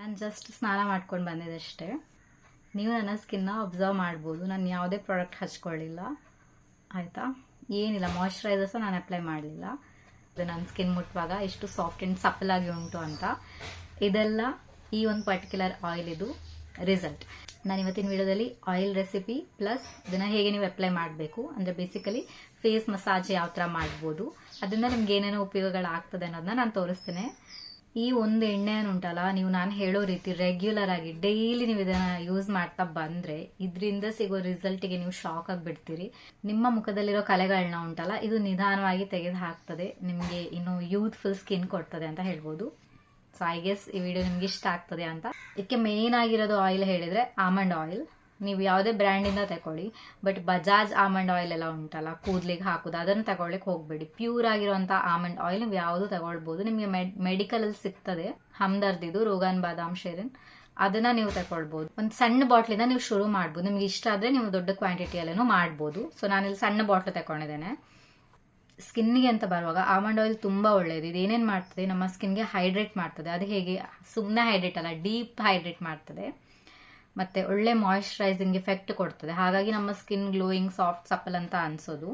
ನಾನು ಜಸ್ಟ್ ಸ್ನಾನ ಮಾಡ್ಕೊಂಡು ಬಂದಿದ್ದೆ ಅಷ್ಟೇ. ನೀವು ನನ್ನ ಸ್ಕಿನ್ನ ಅಬ್ಸರ್ವ್ ಮಾಡ್ಬೋದು. ನಾನು ಯಾವುದೇ ಪ್ರಾಡಕ್ಟ್ ಹಚ್ಕೊಳ್ಳಿಲ್ಲ ಆಯಿತಾ. ಏನಿಲ್ಲ, ಮಾಯ್ಶ್ಚರೈಸರ್ ಸಹ ನಾನು ಅಪ್ಲೈ ಮಾಡಲಿಲ್ಲ. ಅದು ನನ್ನ ಸ್ಕಿನ್ ಮುಟ್ಟುವಾಗ ಎಷ್ಟು ಸಾಫ್ಟ್ ಆ್ಯಂಡ್ ಸಪ್ಪಲ್ ಆಗಿ ಉಂಟು ಅಂತ. ಇದೆಲ್ಲ ಈ ಒಂದು ಪರ್ಟಿಕ್ಯುಲರ್ ಆಯಿಲ್ ಇದು ರಿಸಲ್ಟ್. ನಾನು ಇವತ್ತಿನ ವಿಡಿಯೋದಲ್ಲಿ ಆಯಿಲ್ ರೆಸಿಪಿ ಪ್ಲಸ್ ಇದನ್ನು ಹೇಗೆ ನೀವು ಅಪ್ಲೈ ಮಾಡಬೇಕು, ಅಂದರೆ ಬೇಸಿಕಲಿ ಫೇಸ್ ಮಸಾಜ್ ಯಾವ ಥರ ಮಾಡ್ಬೋದು, ಅದರಿಂದ ನಿಮ್ಗೆ ಏನೇನೋ ಉಪಯೋಗಗಳಾಗ್ತದೆ ಅನ್ನೋದನ್ನ ನಾನು ತೋರಿಸ್ತೇನೆ. ಈ ಒಂದು ಎಣ್ಣೆ ಉಂಟಲ್ಲ, ನೀವು ನಾನು ಹೇಳೋ ರೀತಿ ರೆಗ್ಯುಲರ್ ಆಗಿ ಡೈಲಿ ನೀವು ಇದನ್ನ ಯೂಸ್ ಮಾಡ್ತಾ ಬಂದ್ರೆ ಇದರಿಂದ ಸಿಗೋ ರಿಸಲ್ಟ್ಗೆ ನೀವು ಶಾಕ್ ಆಗಿಬಿಡ್ತೀರಿ. ನಿಮ್ಮ ಮುಖದಲ್ಲಿರೋ ಕಲೆಗಳನ್ನ ಉಂಟಲ್ಲ, ಇದು ನಿಧಾನವಾಗಿ ತೆಗೆದು ಹಾಕ್ತದೆ, ನಿಮಗೆ ಇನ್ನು ಯೂತ್ಫುಲ್ ಸ್ಕಿನ್ ಕೊಡ್ತದೆ ಅಂತ ಹೇಳ್ಬೋದು. ಸೊ ಐ ಗೆಸ್ ಈ ವಿಡಿಯೋ ನಿಮ್ಗೆ ಇಷ್ಟ ಆಗ್ತದೆ ಅಂತ. ಇದಕ್ಕೆ ಮೇನ್ ಆಗಿರೋದು ಆಯಿಲ್ ಹೇಳಿದ್ರೆ ಆಮಂಡ್ ಆಯಿಲ್. ನೀವು ಯಾವುದೇ ಬ್ರ್ಯಾಂಡಿಂದ ತಗೊಳ್ಳಿ, ಬಟ್ ಬಜಾಜ್ ಆಮಂಡ್ ಆಯಿಲ್ ಎಲ್ಲ ಉಂಟಲ್ಲ ಕೂದಲಿಗೆ ಹಾಕೋದು, ಅದನ್ನು ತಗೊಳ್ಳಿಕ್ಕೆ ಹೋಗಬೇಡಿ. ಪ್ಯೂರ್ ಆಗಿರುವಂಥ ಆಮಂಡ್ ಆಯಿಲ್ ನೀವು ಯಾವುದು ತಗೊಳ್ಬೋದು. ನಿಮಗೆ ಮೆಡಿಕಲಲ್ಲಿ ಸಿಗ್ತದೆ ಹಮ್ದರ್ದಿದು ರೋಗನ್ ಬಾದಾಮ್ ಶೇರಿನ್, ಅದನ್ನ ನೀವು ತಗೊಳ್ಬೋದು. ಒಂದು ಸಣ್ಣ ಬಾಟ್ಲಿಂದ ನೀವು ಶುರು ಮಾಡ್ಬೋದು. ನಿಮ್ಗೆ ಇಷ್ಟ ಆದರೆ ನೀವು ದೊಡ್ಡ ಕ್ವಾಂಟಿಟಿಯಲ್ಲೇನೂ ಮಾಡ್ಬೋದು. ಸೊ ನಾನಿಲ್ಲಿ ಸಣ್ಣ ಬಾಟ್ಲು ತಗೊಂಡಿದ್ದೇನೆ. ಸ್ಕಿನ್ನಿಗೆ ಅಂತ ಬರುವಾಗ ಆಮಂಡ್ ಆಯಿಲ್ ತುಂಬ ಒಳ್ಳೆಯದು. ಇದು ಏನೇನು ಮಾಡ್ತದೆ, ನಮ್ಮ ಸ್ಕಿನ್ಗೆ ಹೈಡ್ರೇಟ್ ಮಾಡ್ತದೆ. ಅದು ಹೇಗೆ, ಸುಮ್ಮನೆ ಹೈಡ್ರೇಟ್ ಅಲ್ಲ, ಡೀಪ್ ಹೈಡ್ರೇಟ್ ಮಾಡ್ತದೆ. ಮತ್ತು ಒಳ್ಳೆ ಮಾಯ್ಶ್ಚರೈಸಿಂಗ್ ಎಫೆಕ್ಟ್ ಕೊಡ್ತದೆ. ಹಾಗಾಗಿ ನಮ್ಮ ಸ್ಕಿನ್ ಗ್ಲೋಯಿಂಗ್, ಸಾಫ್ಟ್, ಸಪ್ಪಲ್ ಅಂತ ಅನ್ಸೋದು.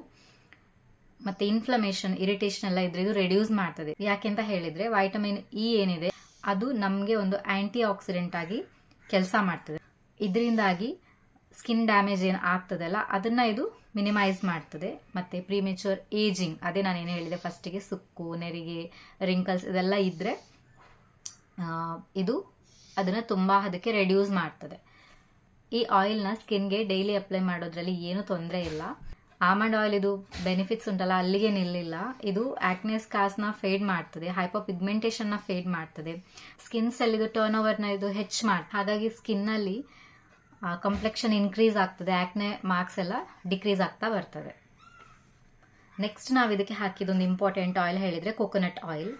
ಮತ್ತು ಇನ್ಫ್ಲಮೇಷನ್, ಇರಿಟೇಷನ್ ಎಲ್ಲ ಇದ್ರೆ ಇದು ರೆಡ್ಯೂಸ್ ಮಾಡ್ತದೆ. ಯಾಕೆಂತ ಹೇಳಿದರೆ ವೈಟಮಿನ್ ಇ ಏನಿದೆ ಅದು ನಮಗೆ ಒಂದು ಆ್ಯಂಟಿ ಆಕ್ಸಿಡೆಂಟ್ ಆಗಿ ಕೆಲಸ ಮಾಡ್ತದೆ. ಇದರಿಂದಾಗಿ ಸ್ಕಿನ್ ಡ್ಯಾಮೇಜ್ ಏನು ಆಗ್ತದಲ್ಲ ಅದನ್ನ ಇದು ಮಿನಿಮೈಸ್ ಮಾಡ್ತದೆ. ಮತ್ತು ಪ್ರಿಮೆಚೂರ್ ಏಜಿಂಗ್, ಅದೇ ನಾನೇನು ಹೇಳಿದೆ ಫಸ್ಟಿಗೆ, ಸುಕ್ಕು, ನೆರಿಗೆ, ರಿಂಕಲ್ಸ್ ಇದೆಲ್ಲ ಇದ್ದರೆ ಇದು ಅದನ್ನು ತುಂಬ ಅದಕ್ಕೆ ರೆಡ್ಯೂಸ್ ಮಾಡ್ತದೆ. ಈ ಆಯಿಲ್ನ ಸ್ಕಿನ್ಗೆ ಡೈಲಿ ಅಪ್ಲೈ ಮಾಡೋದ್ರಲ್ಲಿ ಏನೂ ತೊಂದರೆ ಇಲ್ಲ. ಆಮಂಡ್ ಆಯಿಲ್ ಇದು ಬೆನಿಫಿಟ್ಸ್ ಉಂಟಲ್ಲ ಅಲ್ಲಿಗೆ ನಿಲ್ಲಿಲ್ಲ. ಇದು ಆಕ್ನೆ ಸ್ಕಾರ್ಸ್ನ ಫೇಡ್ ಮಾಡ್ತದೆ, ಹೈಪೋಪಿಗ್ಮೆಂಟೇಷನ್ನ ಫೇಡ್ ಮಾಡ್ತದೆ, ಸ್ಕಿನ್ ಸೆಲ್ ಇದು ಟರ್ನ್ ಓವರ್ನ ಇದು ಹೆಚ್ಚು ಮಾಡ್ತದೆ. ಹಾಗಾಗಿ ಸ್ಕಿನ್ನಲ್ಲಿ ಕಾಂಪ್ಲೆಕ್ಷನ್ ಇನ್ಕ್ರೀಸ್ ಆಗ್ತದೆ, ಆಕ್ನೆ ಮಾರ್ಕ್ಸ್ ಎಲ್ಲ ಡಿಕ್ರೀಸ್ ಆಗ್ತಾ ಬರ್ತದೆ. ನೆಕ್ಸ್ಟ್ ನಾವು ಇದಕ್ಕೆ ಹಾಕಿದೊಂದು ಇಂಪಾರ್ಟೆಂಟ್ ಆಯಿಲ್ ಹೇಳಿದರೆ ಕೊಕೊನಟ್ ಆಯಿಲ್.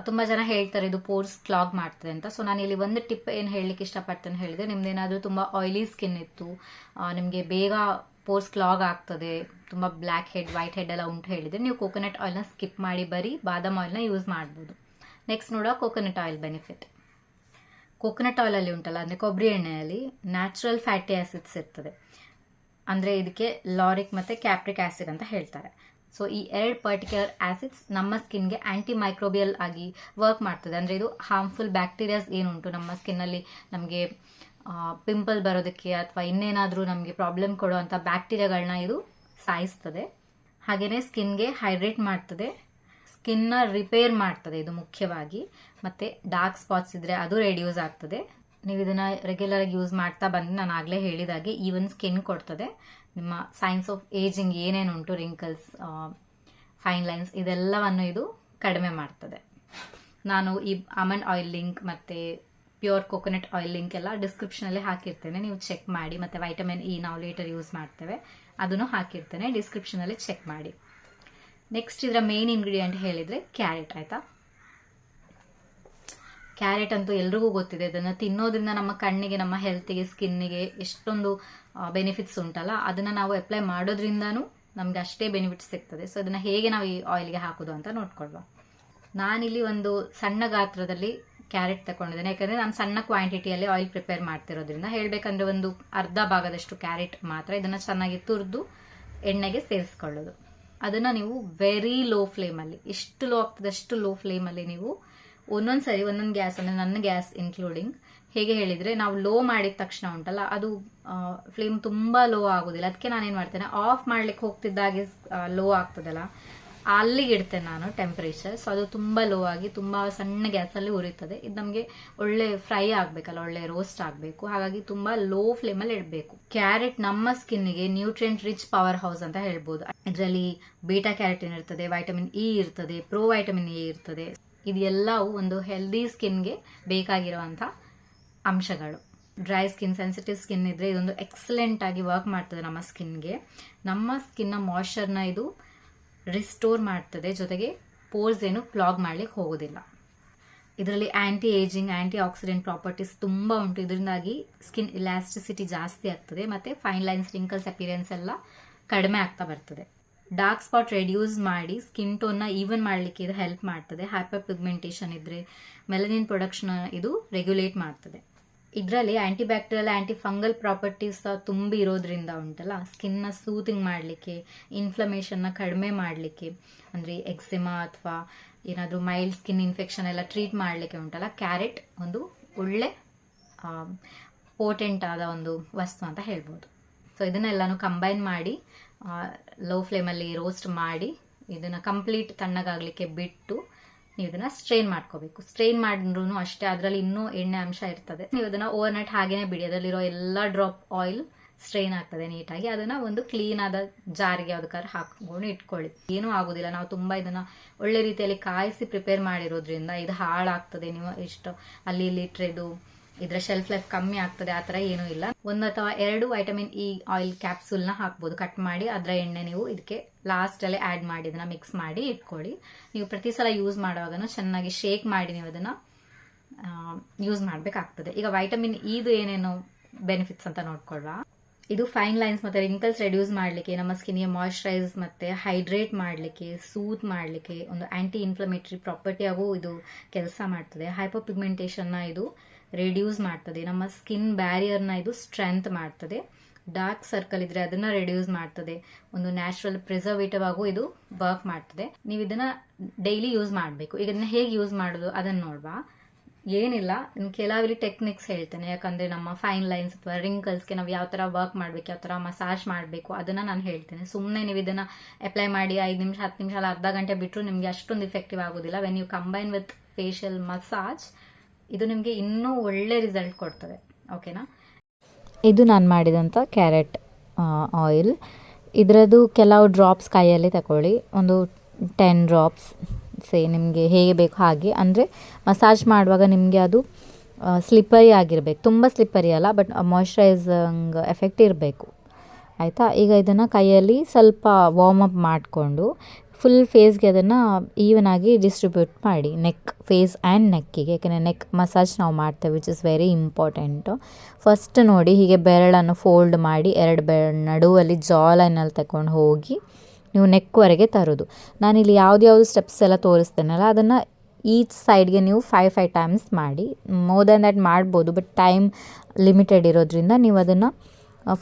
ತುಂಬ ಜನ ಹೇಳ್ತಾರೆ ಇದು ಪೋರ್ಸ್ ಕ್ಲಾಗ್ ಮಾಡ್ತದೆ ಅಂತ. ಸೊ ನಾನು ಇಲ್ಲಿ ಒಂದು ಟಿಪ್ ಏನು ಹೇಳಲಿಕ್ಕೆ ಇಷ್ಟಪಡ್ತೇನೆ ಹೇಳಿದರೆ, ನಿಮ್ದೇನಾದರೂ ತುಂಬ ಆಯಿಲಿ ಸ್ಕಿನ್ ಇತ್ತು, ನಿಮಗೆ ಬೇಗ ಪೋರ್ಸ್ ಕ್ಲಾಗ್ ಆಗ್ತದೆ, ತುಂಬ ಬ್ಲ್ಯಾಕ್ ಹೆಡ್, ವೈಟ್ ಹೆಡ್ ಎಲ್ಲ ಉಂಟು ಹೇಳಿದರೆ ನೀವು ಕೊಕೊನಟ್ ಆಯಿಲ್ನ ಸ್ಕಿಪ್ ಮಾಡಿ ಬರೀ ಬಾದಾಮ್ ಆಯಿಲ್ನ ಯೂಸ್ ಮಾಡ್ಬೋದು. ನೆಕ್ಸ್ಟ್ ನೋಡೋ ಕೊಕೊನಟ್ ಆಯಿಲ್ ಬೆನಿಫಿಟ್. ಕೊಕೊನಟ್ ಆಯಿಲಲ್ಲಿ ಉಂಟಲ್ಲ, ಅಂದರೆ ಕೊಬ್ಬರಿ ಎಣ್ಣೆಯಲ್ಲಿ ನ್ಯಾಚುರಲ್ ಫ್ಯಾಟಿ ಆಸಿಡ್ಸ್ ಇರ್ತದೆ. ಅಂದರೆ ಇದಕ್ಕೆ ಲಾರಿಕ್ ಮತ್ತು ಕ್ಯಾಪ್ರಿಕ್ ಆಸಿಡ್ ಅಂತ ಹೇಳ್ತಾರೆ. ಸೊ ಈ ಎರಡು ಪರ್ಟಿಕ್ಯುಲರ್ ಆಸಿಡ್ಸ್ ನಮ್ಮ ಸ್ಕಿನ್ಗೆ ಆ್ಯಂಟಿ ಮೈಕ್ರೋಬಿಯಲ್ ಆಗಿ ವರ್ಕ್ ಮಾಡ್ತದೆ. ಅಂದರೆ ಇದು ಹಾರ್ಮ್ಫುಲ್ ಬ್ಯಾಕ್ಟೀರಿಯಾಸ್ ಏನುಂಟು ನಮ್ಮ ಸ್ಕಿನ್ನಲ್ಲಿ ನಮಗೆ ಪಿಂಪಲ್ ಬರೋದಕ್ಕೆ ಅಥವಾ ಇನ್ನೇನಾದರೂ ನಮಗೆ ಪ್ರಾಬ್ಲಮ್ ಕೊಡುವಂಥ ಬ್ಯಾಕ್ಟೀರಿಯಾಗಳನ್ನ ಇದು ಸಾಯಿಸ್ತದೆ. ಹಾಗೆಯೇ ಸ್ಕಿನ್ಗೆ ಹೈಡ್ರೇಟ್ ಮಾಡ್ತದೆ, ಸ್ಕಿನ್ನ ರಿಪೇರ್ ಮಾಡ್ತದೆ ಇದು ಮುಖ್ಯವಾಗಿ. ಮತ್ತು ಡಾರ್ಕ್ ಸ್ಪಾಟ್ಸ್ ಇದ್ದರೆ ಅದು ರೆಡ್ಯೂಸ್ ಆಗ್ತದೆ. ನೀವು ಇದನ್ನು ರೆಗ್ಯುಲರಾಗಿ ಯೂಸ್ ಮಾಡ್ತಾ ಬಂದು ನಾನು ಆಗಲೇ ಹೇಳಿದಾಗೆ ಈವನ್ ಸ್ಕಿನ್ ಕೊಡ್ತದೆ. ನಿಮ್ಮ ಸೈನ್ಸ್ ಆಫ್ ಏಜಿಂಗ್ ಏನೇನುಂಟು, ರಿಂಕಲ್ಸ್, ಫೈನ್ ಲೈನ್ಸ್ ಇದೆಲ್ಲವನ್ನು ಇದು ಕಡಿಮೆ ಮಾಡ್ತದೆ. ನಾನು ಈ ಆಮಂಡ್ ಆಯಿಲ್ ಲಿಂಕ್ ಮತ್ತು ಪ್ಯೂರ್ ಕೊಕೊನಟ್ ಆಯಿಲ್ ಲಿಂಕ್ ಎಲ್ಲ ಡಿಸ್ಕ್ರಿಪ್ಷನಲ್ಲಿ ಹಾಕಿರ್ತೇನೆ, ನೀವು ಚೆಕ್ ಮಾಡಿ. ಮತ್ತು ವೈಟಮಿನ್ ಇ ನಾವು ಲೇಟರ್ ಯೂಸ್ ಮಾಡ್ತೇವೆ, ಅದನ್ನು ಹಾಕಿರ್ತೇನೆ, ಡಿಸ್ಕ್ರಿಪ್ಷನಲ್ಲಿ ಚೆಕ್ ಮಾಡಿ. ನೆಕ್ಸ್ಟ್ ಇದರ ಮೇನ್ ಇಂಗ್ರೀಡಿಯೆಂಟ್ ಹೇಳಿದರೆ ಕ್ಯಾರೆಟ್. ಆಯಿತಾ, ಕ್ಯಾರೆಟ್ ಅಂತೂ ಎಲ್ರಿಗೂ ಗೊತ್ತಿದೆ. ಇದನ್ನು ತಿನ್ನೋದ್ರಿಂದ ನಮ್ಮ ಕಣ್ಣಿಗೆ, ನಮ್ಮ ಹೆಲ್ತಿಗೆ, ಸ್ಕಿನ್ನಿಗೆ ಎಷ್ಟೊಂದು ಬೆನಿಫಿಟ್ಸ್ ಉಂಟಲ್ಲ, ಅದನ್ನು ನಾವು ಅಪ್ಲೈ ಮಾಡೋದ್ರಿಂದನೂ ನಮಗೆ ಅಷ್ಟೇ ಬೆನಿಫಿಟ್ಸ್ ಸಿಗ್ತದೆ. ಸೊ ಇದನ್ನು ಹೇಗೆ ನಾವು ಈ ಆಯಿಲ್ಗೆ ಹಾಕೋದು ಅಂತ ನೋಡ್ಕೊಳ್ಳುವ. ನಾನಿಲ್ಲಿ ಒಂದು ಸಣ್ಣ ಗಾತ್ರದಲ್ಲಿ ಕ್ಯಾರೆಟ್ ತಗೊಂಡಿದ್ದೇನೆ, ಯಾಕಂದರೆ ನಾನು ಸಣ್ಣ ಕ್ವಾಂಟಿಟಿಯಲ್ಲಿ ಆಯಿಲ್ ಪ್ರಿಪೇರ್ ಮಾಡ್ತಿರೋದ್ರಿಂದ. ಹೇಳಬೇಕಂದ್ರೆ ಒಂದು ಅರ್ಧ ಭಾಗದಷ್ಟು ಕ್ಯಾರೆಟ್ ಮಾತ್ರ. ಇದನ್ನು ಚೆನ್ನಾಗಿ ತುರಿದು ಎಣ್ಣೆಗೆ ಸೇರಿಸ್ಕೊಳ್ಳೋದು. ಅದನ್ನು ನೀವು ವೆರಿ ಲೋ ಫ್ಲೇಮಲ್ಲಿ, ಎಷ್ಟು ಲೋ ಆಗ್ತದೆ ಅಷ್ಟು ಲೋ ಫ್ಲೇಮಲ್ಲಿ ನೀವು ಒಂದೊಂದು ಸರಿ ಒಂದೊಂದು ಗ್ಯಾಸ್, ಅಂದರೆ ನನ್ನ ಗ್ಯಾಸ್ ಇನ್ಕ್ಲೂಡಿಂಗ್, ಹೇಗೆ ಹೇಳಿದರೆ ನಾವು ಲೋ ಮಾಡಿದ ತಕ್ಷಣ ಉಂಟಲ್ಲ ಅದು ಫ್ಲೇಮ್ ತುಂಬ ಲೋ ಆಗೋದಿಲ್ಲ. ಅದಕ್ಕೆ ನಾನೇನು ಮಾಡ್ತೇನೆ, ಆಫ್ ಮಾಡ್ಲಿಕ್ಕೆ ಹೋಗ್ತಿದ್ದಾಗೆ ಲೋ ಆಗ್ತದಲ್ಲ ಅಲ್ಲಿಗೆ ಇಡ್ತೇನೆ ನಾನು ಟೆಂಪ್ರೇಚರ್. ಸೊ ಅದು ತುಂಬ ಲೋ ಆಗಿ ತುಂಬ ಸಣ್ಣ ಗ್ಯಾಸಲ್ಲಿ ಉರಿತದೆ. ಇದು ನಮಗೆ ಒಳ್ಳೆ ಫ್ರೈ ಆಗಬೇಕಲ್ಲ, ಒಳ್ಳೆ ರೋಸ್ಟ್ ಆಗಬೇಕು. ಹಾಗಾಗಿ ತುಂಬ ಲೋ ಫ್ಲೇಮಲ್ಲಿ ಇಡಬೇಕು. ಕ್ಯಾರೆಟ್ ನಮ್ಮ ಸ್ಕಿನ್ನಿಗೆ ನ್ಯೂಟ್ರಿಯೆಂಟ್ ರಿಚ್ ಪವರ್ ಹೌಸ್ ಅಂತ ಹೇಳ್ಬೋದು. ಇದರಲ್ಲಿ ಬೀಟಾ ಕ್ಯಾರೆಟಿನ್ ಇರ್ತದೆ, ವೈಟಮಿನ್ ಇ ಇರ್ತದೆ, ಪ್ರೋ ವೈಟಮಿನ್ ಎ ಇರ್ತದೆ. ಇದೆಲ್ಲವೂ ಒಂದು ಹೆಲ್ದಿ ಸ್ಕಿನ್ಗೆ ಬೇಕಾಗಿರುವಂಥ ಅಂಶಗಳು. ಡ್ರೈ ಸ್ಕಿನ್, ಸೆನ್ಸಿಟಿವ್ ಸ್ಕಿನ್ ಇದ್ದರೆ ಇದೊಂದು ಎಕ್ಸಲೆಂಟ್ ಆಗಿ ವರ್ಕ್ ಮಾಡ್ತದೆ ನಮ್ಮ ಸ್ಕಿನ್ಗೆ. ನಮ್ಮ ಸ್ಕಿನ್ನ ಮಾಯ್ಶ್ಚರ್ನ ಇದು ರಿಸ್ಟೋರ್ ಮಾಡ್ತದೆ, ಜೊತೆಗೆ ಪೋರ್ಸ್ ಏನು ಕ್ಲಾಗ್ ಮಾಡ್ಲಿಕ್ಕೆ ಹೋಗೋದಿಲ್ಲ. ಇದರಲ್ಲಿ ಆ್ಯಂಟಿ ಏಜಿಂಗ್, ಆ್ಯಂಟಿ ಆಕ್ಸಿಡೆಂಟ್ ಪ್ರಾಪರ್ಟೀಸ್ ತುಂಬ ಉಂಟು. ಇದರಿಂದಾಗಿ ಸ್ಕಿನ್ ಇಲಾಸ್ಟಿಸಿಟಿ ಜಾಸ್ತಿ ಆಗ್ತದೆ ಮತ್ತು ಫೈನ್ ಲೈನ್ಸ್, ರಿಂಕಲ್ಸ್ ಅಪಿಯರೆನ್ಸ್ ಎಲ್ಲ ಕಡಿಮೆ ಆಗ್ತಾ ಬರ್ತದೆ. ಡಾರ್ಕ್ ಸ್ಪಾಟ್ ರೆಡ್ಯೂಸ್ ಮಾಡಿ ಸ್ಕಿನ್ ಟೋನ್ನ ಈವನ್ ಮಾಡಲಿಕ್ಕೆ ಇದು ಹೆಲ್ಪ್ ಮಾಡ್ತದೆ. ಹೈಪರ್ ಪಿಗ್ಮೆಂಟೇಷನ್ ಇದ್ದರೆ ಮೆಲನಿನ್ ಪ್ರೊಡಕ್ಷನ್ ಇದು ರೆಗ್ಯುಲೇಟ್ ಮಾಡ್ತದೆ. ಇದರಲ್ಲಿ ಆ್ಯಂಟಿ ಬ್ಯಾಕ್ಟೀರಿಯಲ್ ಆ್ಯಂಟಿ ಫಂಗಲ್ ಪ್ರಾಪರ್ಟೀಸ್ ತುಂಬಿ ಇರೋದ್ರಿಂದ ಉಂಟಲ್ಲ, ಸ್ಕಿನ್ನ ಸೂತಿಂಗ್ ಮಾಡಲಿಕ್ಕೆ, ಇನ್ಫ್ಲಮೇಷನ್ನ ಕಡಿಮೆ ಮಾಡಲಿಕ್ಕೆ, ಅಂದರೆ ಎಕ್ಸಿಮಾ ಅಥವಾ ಏನಾದರೂ ಮೈಲ್ಡ್ ಸ್ಕಿನ್ ಇನ್ಫೆಕ್ಷನ್ ಎಲ್ಲ ಟ್ರೀಟ್ ಮಾಡಲಿಕ್ಕೆ ಉಂಟಲ್ಲ, ಕ್ಯಾರೆಟ್ ಒಂದು ಒಳ್ಳೆ ಪೋಟೆಂಟ್ ಆದ ಒಂದು ವಸ್ತು ಅಂತ ಹೇಳ್ಬೋದು. ಸೊ ಇದನ್ನೆಲ್ಲನೂ ಕಂಬೈನ್ ಮಾಡಿ ಲೋ ಫ್ಲೇಮಲ್ಲಿ ರೋಸ್ಟ್ ಮಾಡಿ ಇದನ್ನು ಕಂಪ್ಲೀಟ್ ತಣ್ಣಗಾಗಲಿಕ್ಕೆ ಬಿಟ್ಟು ನೀವು ಇದನ್ನು ಸ್ಟ್ರೈನ್ ಮಾಡ್ಕೋಬೇಕು. ಸ್ಟ್ರೈನ್ ಮಾಡಿದ್ರೂ ಅಷ್ಟೇ ಅದರಲ್ಲಿ ಇನ್ನೂ ಎಣ್ಣೆ ಅಂಶ ಇರ್ತದೆ. ನೀವು ಇದನ್ನು ಓವರ್ ನೈಟ್ ಹಾಗೇನೆ ಬಿಡಿ, ಅದರಲ್ಲಿರೋ ಎಲ್ಲ ಡ್ರಾಪ್ ಆಯಿಲ್ ಸ್ಟ್ರೈನ್ ಆಗ್ತದೆ ನೀಟಾಗಿ. ಅದನ್ನು ಒಂದು ಕ್ಲೀನ್ ಆದ ಜಾರಿಗೆ ಯಾವ್ದಕ್ಕಾದ್ರೆ ಹಾಕೊಂಡು ಇಟ್ಕೊಳ್ಳಿ, ಏನೂ ಆಗೋದಿಲ್ಲ. ನಾವು ತುಂಬ ಇದನ್ನು ಒಳ್ಳೆ ರೀತಿಯಲ್ಲಿ ಕಾಯಿಸಿ ಪ್ರಿಪೇರ್ ಮಾಡಿರೋದ್ರಿಂದ ಇದು ಹಾಳಾಗ್ತದೆ, ನೀವು ಇಷ್ಟು ಅಲ್ಲಿ ಇಲ್ಲಿ ಇಟ್ಟರೆ ಇದರ ಶೆಲ್ಫ್ ಲೈಫ್ ಕಮ್ಮಿ ಆಗ್ತದೆ, ಆ ಥರ ಏನೂ ಇಲ್ಲ. 1 ಅಥವಾ 2 ವೈಟಮಿನ್ ಇ ಆಯಿಲ್ ಕ್ಯಾಪ್ಸೂಲ್ನ ಹಾಕ್ಬೋದು ಕಟ್ ಮಾಡಿ. ಅದರ ಎಣ್ಣೆ ನೀವು ಇದಕ್ಕೆ ಲಾಸ್ಟಲ್ಲಿ ಆ್ಯಡ್ ಮಾಡಿ ಇದನ್ನು ಮಿಕ್ಸ್ ಮಾಡಿ ಇಟ್ಕೊಳ್ಳಿ. ನೀವು ಪ್ರತಿ ಸಲ ಯೂಸ್ ಮಾಡುವಾಗನೂ ಚೆನ್ನಾಗಿ ಶೇಕ್ ಮಾಡಿ ನೀವು ಅದನ್ನು ಯೂಸ್ ಮಾಡಬೇಕಾಗ್ತದೆ. ಈಗ ವೈಟಮಿನ್ ಇದು ಏನೇನು ಬೆನಿಫಿಟ್ಸ್ ಅಂತ ನೋಡ್ಕೊಳ್ಳುವ. ಇದು ಫೈನ್ ಲೈನ್ಸ್ ಮತ್ತು ರಿಂಕಲ್ಸ್ ರೆಡ್ಯೂಸ್ ಮಾಡಲಿಕ್ಕೆ, ನಮ್ಮ ಸ್ಕಿನ್ಗೆ ಮಾಯ್ಶ್ಚರೈಸ್ ಮತ್ತು ಹೈಡ್ರೇಟ್ ಮಾಡಲಿಕ್ಕೆ, ಸೂತ್ ಮಾಡಲಿಕ್ಕೆ, ಒಂದು ಆ್ಯಂಟಿ ಇನ್ಫ್ಲಮೇಟರಿ ಪ್ರಾಪರ್ಟಿಯಾಗೂ ಇದು ಕೆಲಸ ಮಾಡ್ತದೆ. ಹೈಪರ್ ಪಿಗ್ಮೆಂಟೇಷನ್ನ ಇದು ರೆಡ್ಯೂಸ್ ಮಾಡ್ತದೆ. ನಮ್ಮ ಸ್ಕಿನ್ ಬ್ಯಾರಿಯರ್ನ ಇದು ಸ್ಟ್ರೆಂತ್ ಮಾಡ್ತದೆ. ಡಾರ್ಕ್ ಸರ್ಕಲ್ ಇದ್ರೆ ಅದನ್ನ ರೆಡ್ಯೂಸ್ ಮಾಡ್ತದೆ. ಒಂದು ನ್ಯಾಚುರಲ್ ಪ್ರಿಸರ್ವೇಟಿವ್ ಆಗು ಇದು ವರ್ಕ್ ಮಾಡ್ತದೆ. ನೀವು ಇದನ್ನ ಡೈಲಿ ಯೂಸ್ ಮಾಡಬೇಕು. ಈಗ ಇದನ್ನ ಹೇಗೆ ಯೂಸ್ ಮಾಡೋದು ಅದನ್ನ ನೋಡುವ. ಏನಿಲ್ಲ, ಕೆಲವಲ್ಲಿ ಟೆಕ್ನಿಕ್ಸ್ ಹೇಳ್ತೇನೆ. ಯಾಕಂದ್ರೆ ನಮ್ಮ ಫೈನ್ ಲೈನ್ಸ್ ಅಥವಾ ರಿಂಕಲ್ಸ್ಗೆ ನಾವು ಯಾವ ತರ ವರ್ಕ್ ಮಾಡ್ಬೇಕು, ಯಾವ ತರ ಮಸಾಜ್ ಮಾಡಬೇಕು ಅದನ್ನ ನಾನು ಹೇಳ್ತೇನೆ. ಸುಮ್ಮನೆ ನೀವು ಇದನ್ನ ಅಪ್ಲೈ ಮಾಡಿ 5 ನಿಮಿಷ 10 ನಿಮಿಷ ಅಲ್ಲ ಅರ್ಧ ಗಂಟೆ ಬಿಟ್ಟರು ನಿಮ್ಗೆ ಅಷ್ಟೊಂದು ಇಫೆಕ್ಟಿವ್ ಆಗೋದಿಲ್ಲ. When you combine with facial massage ಇದು ನಿಮಗೆ ಇನ್ನೂ ಒಳ್ಳೆ ರಿಸಲ್ಟ್ ಕೊಡ್ತದೆ. ಓಕೆನಾ? ಇದು ನಾನು ಮಾಡಿದಂಥ ಕ್ಯಾರೆಟ್ ಆಯಿಲ್. ಇದರದ್ದು ಕೆಲವು ಡ್ರಾಪ್ಸ್ ಕೈಯಲ್ಲಿ ತಗೊಳ್ಳಿ, ಒಂದು 10 ಡ್ರಾಪ್ಸ್ ನಿಮಗೆ ಹೇಗೆ ಬೇಕು ಹಾಗೆ. ಅಂದರೆ ಮಸಾಜ್ ಮಾಡುವಾಗ ನಿಮಗೆ ಅದು ಸ್ಲಿಪ್ಪರಿ ಆಗಿರಬೇಕು, ತುಂಬ ಸ್ಲಿಪ್ಪರಿ ಅಲ್ಲ, ಬಟ್ ಮಾಯ್ಶ್ಚರೈಸಿಂಗ್ ಎಫೆಕ್ಟ್ ಇರಬೇಕು. ಆಯಿತಾ? ಈಗ ಇದನ್ನು ಕೈಯಲ್ಲಿ ಸ್ವಲ್ಪ ವಾರ್ಮ್ ಅಪ್ ಮಾಡಿಕೊಂಡು ಫುಲ್ ಫೇಸ್ಗೆ ಅದನ್ನು ಈವನ್ ಆಗಿ ಡಿಸ್ಟ್ರಿಬ್ಯೂಟ್ ಮಾಡಿ, ನೆಕ್, ಫೇಸ್ ಆ್ಯಂಡ್ ನೆಕ್ಕಿಗೆ. ಯಾಕೆಂದರೆ ನೆಕ್ ಮಸಾಜ್ ನಾವು ಮಾಡ್ತೇವೆ, which is very important. First ನೋಡಿ ಹೀಗೆ ಬೆರಳನ್ನು ಫೋಲ್ಡ್ ಮಾಡಿ 2 ಬೆರಳು ನಡುವಲ್ಲಿ ಜಾ ಲೈನಲ್ಲಿ ತಗೊಂಡು ಹೋಗಿ ನೀವು ನೆಕ್ವರೆಗೆ ತರೋದು. ನಾನಿಲ್ಲಿ ಯಾವ್ದು ಸ್ಟೆಪ್ಸ್ ಎಲ್ಲ ತೋರಿಸ್ತೇನಲ್ಲ ಅದನ್ನು ಈಚ್ ಸೈಡ್ಗೆ ನೀವು 5 ಟೈಮ್ಸ್ ಮಾಡಿ. ಮೋರ್ ದ್ಯಾನ್ ದ್ಯಾಟ್ ಮಾಡ್ಬೋದು, ಬಟ್ ಟೈಮ್ ಲಿಮಿಟೆಡ್ ಇರೋದ್ರಿಂದ ನೀವು ಅದನ್ನು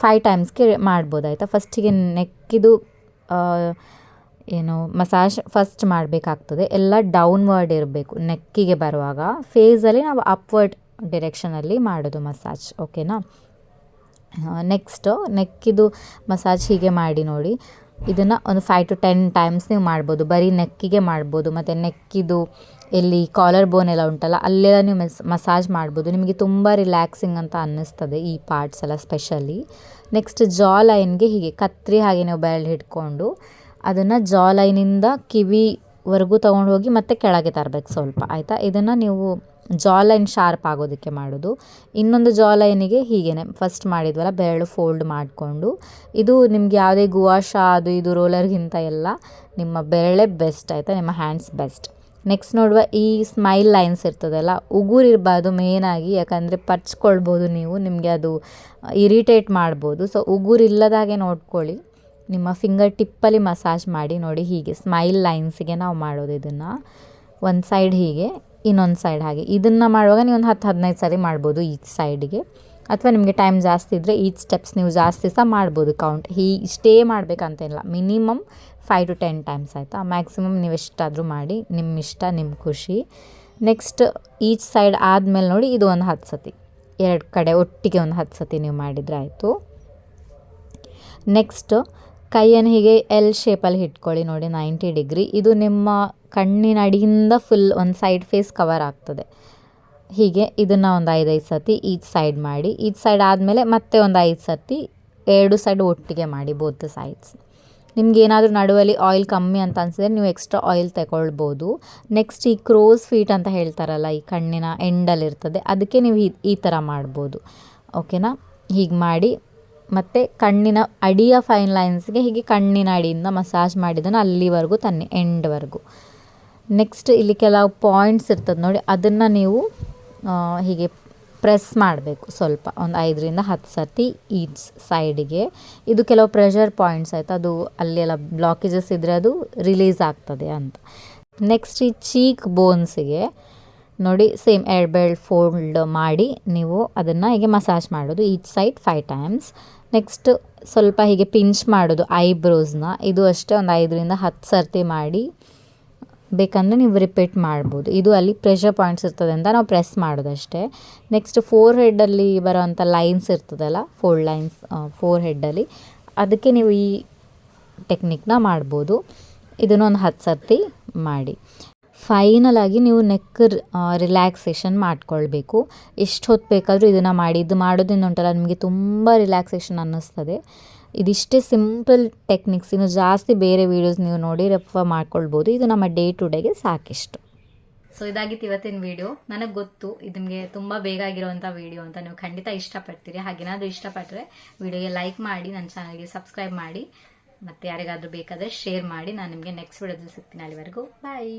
5 ಟೈಮ್ಸ್ಗೆ ಮಾಡ್ಬೋದು. ಆಯಿತಾ? ಫಸ್ಟಿಗೆ ನೆಕ್ಕಿದು ಮಸಾಜ್ ಫಸ್ಟ್ ಮಾಡಬೇಕಾಗ್ತದೆ. ಎಲ್ಲ ಡೌನ್ವರ್ಡ್ ಇರಬೇಕು ನೆಕ್ಕಿಗೆ ಬರುವಾಗ. ಫೇಸಲ್ಲಿ ನಾವು ಅಪ್ವರ್ಡ್ ಡಿರೆಕ್ಷನಲ್ಲಿ ಮಾಡೋದು ಮಸಾಜ್. ಓಕೆನಾ? ನೆಕ್ಸ್ಟು ನೆಕ್ಕಿದು ಮಸಾಜ್ ಹೀಗೆ ಮಾಡಿ ನೋಡಿ. ಇದನ್ನು ಒಂದು 5 to 10 ಟೈಮ್ಸ್ ನೀವು ಮಾಡ್ಬೋದು. ಬರೀ ನೆಕ್ಕಿಗೆ ಮಾಡ್ಬೋದು. ಮತ್ತು ನೆಕ್ಕಿದು ಎಲ್ಲಿ ಕಾಲರ್ ಬೋನ್ ಎಲ್ಲ ಉಂಟಲ್ಲ ಅಲ್ಲೆಲ್ಲ ನೀವು ಮಸಾಜ್ ಮಾಡ್ಬೋದು. ನಿಮಗೆ ತುಂಬ ರಿಲ್ಯಾಕ್ಸಿಂಗ್ ಅಂತ ಅನ್ನಿಸ್ತದೆ ಈ ಪಾರ್ಟ್ಸ್ ಎಲ್ಲ ಸ್ಪೆಷಲಿ. ನೆಕ್ಸ್ಟ್ ಜಾ ಲೈನ್ಗೆ ಹೀಗೆ ಕತ್ರಿ ಹಾಗೆ ನೀವು ಬೆರಳು ಹಿಡ್ಕೊಂಡು ಅದನ್ನು ಜಾ ಲೈನಿಂದ ಕಿವಿವರೆಗೂ ತೊಗೊಂಡು ಹೋಗಿ ಮತ್ತೆ ಕೆಳಗೆ ತರಬೇಕು ಸ್ವಲ್ಪ. ಆಯಿತಾ? ಇದನ್ನು ನೀವು ಜಾ ಲೈನ್ ಶಾರ್ಪ್ ಆಗೋದಕ್ಕೆ ಮಾಡೋದು. ಇನ್ನೊಂದು ಜಾ ಲೈನಿಗೆ ಹೀಗೇ ಫಸ್ಟ್ ಮಾಡಿದ್ವಲ್ಲ ಬೆರಳು ಫೋಲ್ಡ್ ಮಾಡಿಕೊಂಡು, ಇದು ನಿಮ್ಗೆ ಯಾವುದೇ ಗುವಾಶಾ ಅದು ಇದು ರೋಲರ್ಗಿಂತ ಎಲ್ಲ ನಿಮ್ಮ ಬೆರಳೇ ಬೆಸ್ಟ್. ಆಯಿತಾ? ನಿಮ್ಮ ಹ್ಯಾಂಡ್ಸ್ ಬೆಸ್ಟ್. ನೆಕ್ಸ್ಟ್ ನೋಡುವ, ಈ ಸ್ಮೈಲ್ ಲೈನ್ಸ್ ಇರ್ತದಲ್ಲ, ಉಗುರು ಇರಬಾರ್ದು ಮೇಯ್ನಾಗಿ. ಯಾಕಂದರೆ ಪರ್ಚ್ಕೊಳ್ಬೋದು ನೀವು, ನಿಮಗೆ ಅದು ಇರಿಟೇಟ್ ಮಾಡ್ಬೋದು. ಸೊ ಉಗುರು ಇಲ್ಲದಾಗೆ ನೋಡ್ಕೊಳ್ಳಿ. ನಿಮ್ಮ ಫಿಂಗರ್ ಟಿಪ್ಪಲ್ಲಿ ಮಸಾಜ್ ಮಾಡಿ ನೋಡಿ. ಹೀಗೆ ಸ್ಮೈಲ್ ಲೈನ್ಸಿಗೆ ನಾವು ಮಾಡೋದು ಇದನ್ನು. ಒಂದು ಸೈಡ್ ಹೀಗೆ, ಇನ್ನೊಂದು ಸೈಡ್ ಹಾಗೆ. ಇದನ್ನು ಮಾಡುವಾಗ ನೀವು ಒಂದು 10-15 ಸರಿ ಮಾಡ್ಬೋದು ಈಚ್ ಸೈಡಿಗೆ. ಅಥವಾ ನಿಮಗೆ ಟೈಮ್ ಜಾಸ್ತಿ ಇದ್ದರೆ ಈಚ್ ಸ್ಟೆಪ್ಸ್ ನೀವು ಜಾಸ್ತಿ ಸಹ ಮಾಡ್ಬೋದು. ಕೌಂಟ್ ಇಷ್ಟೇ ಮಾಡಬೇಕಂತಿಲ್ಲ, ಮಿನಿಮಮ್ 5 to 10 ಟೈಮ್ಸ್. ಆಯಿತಾ? ಮ್ಯಾಕ್ಸಿಮಮ್ ನೀವು ಎಷ್ಟಾದರೂ ಮಾಡಿ, ನಿಮ್ಮ ಇಷ್ಟ, ನಿಮ್ಮ ಖುಷಿ. ನೆಕ್ಸ್ಟ್ ಈಚ್ ಸೈಡ್ ಆದಮೇಲೆ ನೋಡಿ ಇದು ಒಂದು 10 ಸತಿ, 2 ಕಡೆ ಒಟ್ಟಿಗೆ ಒಂದು 10 ಸತಿ ನೀವು ಮಾಡಿದರೆ ಆಯಿತು. ನೆಕ್ಸ್ಟ್ ಕೈಯನ್ನು ಹೀಗೆ ಎಲ್ ಶೇಪಲ್ಲಿ ಇಟ್ಕೊಳ್ಳಿ ನೋಡಿ, 90 ಡಿಗ್ರಿ. ಇದು ನಿಮ್ಮ ಕಣ್ಣಿನ ಅಡಿಯಿಂದ ಫುಲ್ ಒಂದು ಸೈಡ್ ಫೇಸ್ ಕವರ್ ಆಗ್ತದೆ. ಹೀಗೆ ಇದನ್ನು ಒಂದು 5 ಸತಿ ಈಚ್ ಸೈಡ್ ಮಾಡಿ. ಈಚ್ ಸೈಡ್ ಆದಮೇಲೆ ಮತ್ತೆ ಒಂದು 5 ಸತಿ 2 ಸೈಡ್ ಒಟ್ಟಿಗೆ ಮಾಡಿ, ಬೋತ್ ಸೈಡ್ಸ್. ನಿಮ್ಗೆ ಏನಾದರೂ ನಡುವಲ್ಲಿ ಆಯಿಲ್ ಕಮ್ಮಿ ಅಂತ ಅನಿಸಿದ್ರೆ ನೀವು ಎಕ್ಸ್ಟ್ರಾ ಆಯಿಲ್ ತಗೊಳ್ಬೋದು. ನೆಕ್ಸ್ಟ್ ಈ ಕ್ರೋಸ್ ಫೀಟ್ ಅಂತ ಹೇಳ್ತಾರಲ್ಲ, ಈ ಕಣ್ಣಿನ ಎಂಡಲ್ಲಿರ್ತದೆ, ಅದಕ್ಕೆ ನೀವು ಈ ಥರ ಮಾಡ್ಬೋದು. ಓಕೆನಾ? ಹೀಗೆ ಮಾಡಿ ಮತ್ತು ಕಣ್ಣಿನ ಅಡಿಯ ಫೈನ್ ಲೈನ್ಸ್ಗೆ ಹೀಗೆ ಕಣ್ಣಿನ ಅಡಿಯಿಂದ ಮಸಾಜ್ ಮಾಡಿದ್ದನ್ನು ಅಲ್ಲಿವರೆಗೂ ತನ್ನಿ, ಎಂಡ್ವರೆಗೂ. ನೆಕ್ಸ್ಟ್ ಇಲ್ಲಿ ಕೆಲವು ಪಾಯಿಂಟ್ಸ್ ಇರ್ತದೆ ನೋಡಿ, ಅದನ್ನು ನೀವು ಹೀಗೆ ಪ್ರೆಸ್ ಮಾಡಬೇಕು ಸ್ವಲ್ಪ, ಒಂದು 5-10 ಸರ್ತಿ ಈಚ್ ಸೈಡಿಗೆ. ಇದು ಕೆಲವು ಪ್ರೆಷರ್ ಪಾಯಿಂಟ್ಸ್ ಆಯಿತು, ಅದು ಅಲ್ಲೆಲ್ಲ ಬ್ಲಾಕೇಜಸ್ ಇದ್ದರೆ ಅದು ರಿಲೀಸ್ ಆಗ್ತದೆ ಅಂತ. ನೆಕ್ಸ್ಟ್ ಈ ಚೀಕ್ ಬೋನ್ಸಿಗೆ ನೋಡಿ ಸೇಮ್ ಎಲ್ಬೆಲ್ ಫೋಲ್ಡ್ ಮಾಡಿ ನೀವು ಅದನ್ನು ಹೀಗೆ ಮಸಾಜ್ ಮಾಡೋದು ಈಚ್ ಸೈಡ್ 5 ಟೈಮ್ಸ್. ನೆಕ್ಸ್ಟ್ ಸ್ವಲ್ಪ ಹೀಗೆ ಪಿಂಚ್ ಮಾಡೋದು ಐಬ್ರೋಸ್ನ, ಇದು ಅಷ್ಟೇ ಒಂದು 5-10 ಸರ್ತಿ ಮಾಡಿ, ಬೇಕಂದರೆ ನೀವು ರಿಪೀಟ್ ಮಾಡ್ಬೋದು. ಇದು ಅಲ್ಲಿ ಪ್ರೆಷರ್ ಪಾಯಿಂಟ್ಸ್ ಇರ್ತದೆ ಅಂತ ನಾವು ಪ್ರೆಸ್ ಮಾಡೋದಷ್ಟೇ. ನೆಕ್ಸ್ಟ್ ಫೋರ್ ಹೆಡ್ಡಲ್ಲಿ ಬರೋವಂಥ ಲೈನ್ಸ್ ಇರ್ತದಲ್ಲ, ಫೋಲ್ಡ್ ಲೈನ್ಸ್ ಫೋರ್ ಹೆಡ್ಡಲ್ಲಿ, ಅದಕ್ಕೆ ನೀವು ಈ ಟೆಕ್ನಿಕ್ನ ಮಾಡ್ಬೋದು. ಇದನ್ನು ಒಂದು 10 ಸರ್ತಿ ಮಾಡಿ. ಫೈನಲ್ ಆಗಿ ನೀವು ನೆಕ್ ರಿಲ್ಯಾಕ್ಸೇಷನ್ ಮಾಡ್ಕೊಳ್ಬೇಕು. ಎಷ್ಟು ಹೊತ್ತು ಬೇಕಾದರೂ ಇದನ್ನು ಮಾಡಿ. ಇದು ಮಾಡೋದ್ರಿಂದ ಉಂಟಲ್ಲ ನಿಮಗೆ ತುಂಬ ರಿಲ್ಯಾಕ್ಸೇಷನ್ ಅನ್ನಿಸ್ತದೆ. ಇದಿಷ್ಟೇ ಸಿಂಪಲ್ ಟೆಕ್ನಿಕ್ಸ್, ಇನ್ನು ಜಾಸ್ತಿ ಬೇರೆ ವೀಡಿಯೋಸ್ ನೀವು ನೋಡಿ ರೆಫರ್ ಮಾಡ್ಕೊಳ್ಬೋದು. ಇದು ನಮ್ಮ ಡೇ ಟು ಡೇಗೆ ಸಾಕಿಷ್ಟು. ಸೊ ಇದಾಗಿತ್ತು ಇವತ್ತಿನ ವಿಡಿಯೋ. ನನಗೆ ಗೊತ್ತು ಇದು ನಿಮಗೆ ತುಂಬ ಬೇಗ ಆಗಿರೋವಂಥ ವಿಡಿಯೋ ಅಂತ, ನೀವು ಖಂಡಿತ ಇಷ್ಟಪಡ್ತೀರಿ. ಹಾಗೇನಾದರೂ ಇಷ್ಟಪಟ್ಟರೆ ವಿಡಿಯೋಗೆ ಲೈಕ್ ಮಾಡಿ, ನನ್ನ ಚಾನಲ್ಗೆ ಸಬ್ಸ್ಕ್ರೈಬ್ ಮಾಡಿ, ಮತ್ತು ಯಾರಿಗಾದರೂ ಬೇಕಾದರೆ ಶೇರ್ ಮಾಡಿ. ನಾನು ನಿಮಗೆ ನೆಕ್ಸ್ಟ್ ವಿಡಿಯೋದಲ್ಲಿ ಸಿಗ್ತೀನಿ. ಅಲ್ಲಿವರೆಗೂ ಬಾಯ್.